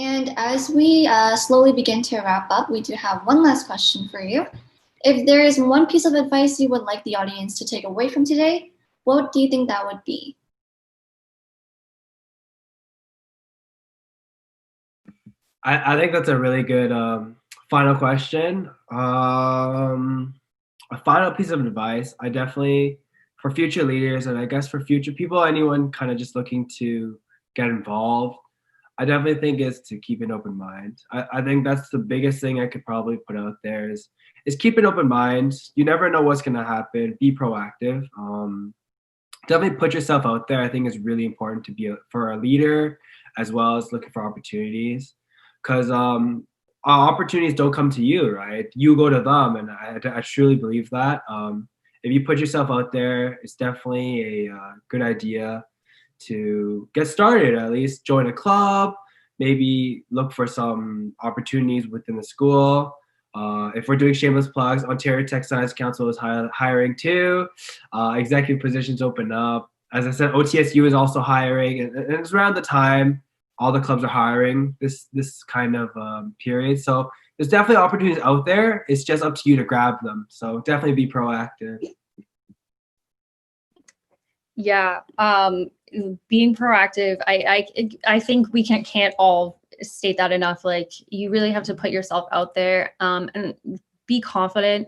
And as we slowly begin to wrap up, we do have one last question for you. If there is one piece of advice you would like the audience to take away from today, what do you think that would be? I think that's a really good final question. A final piece of advice, I definitely, for future leaders and I guess for future people, anyone kind of just looking to get involved, I definitely think is to keep an open mind. I think that's the biggest thing I could probably put out there is keep an open mind. You never know what's going to happen. Be proactive. Definitely put yourself out there. I think is really important to be for a leader as well as looking for opportunities, because opportunities don't come to you, right? You go to them, and I truly believe that. If you put yourself out there, it's definitely a good idea to get started. At least join a club, maybe look for some opportunities within the school. If we're doing shameless plugs, Ontario Tech Science Council is hiring too. Executive positions open up. As I said, OTSU is also hiring, and it's around the time all the clubs are hiring this kind of period. So there's definitely opportunities out there. It's just up to you to grab them. So definitely be proactive. Yeah, being proactive. I think we can't all state that enough. Like, you really have to put yourself out there and be confident.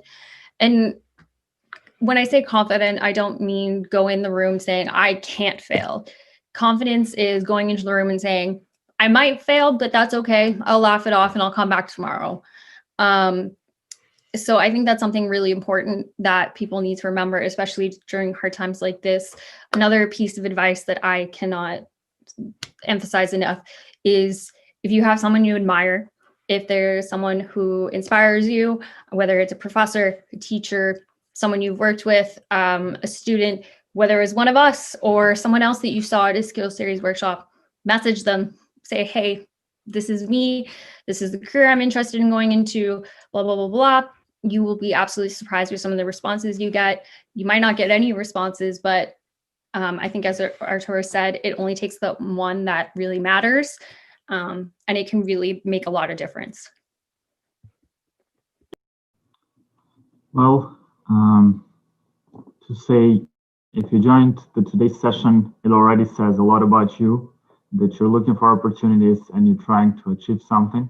And when I say confident, I don't mean go in the room saying I can't fail. Confidence is going into the room and saying I might fail, but that's okay. I'll laugh it off and I'll come back tomorrow. So I think that's something really important that people need to remember, especially during hard times like this. Another piece of advice that I cannot emphasize enough is if you have someone you admire, if there's someone who inspires you, whether it's a professor, a teacher, someone you've worked with, a student, whether it's one of us or someone else that you saw at a skills series workshop, message them, say, hey, this is me. This is the career I'm interested in going into, blah, blah, blah, blah. You will be absolutely surprised with some of the responses you get. You might not get any responses, but I think as Artur said, it only takes the one that really matters, and it can really make a lot of difference. Well, to say, if you joined today's session, it already says a lot about you, that you're looking for opportunities and you're trying to achieve something.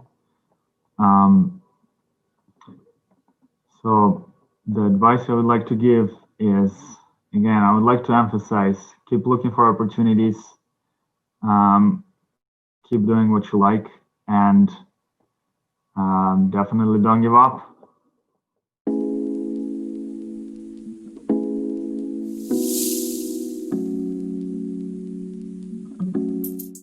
So the advice I would like to give is, again, I would like to emphasize, keep looking for opportunities, keep doing what you like, and definitely don't give up.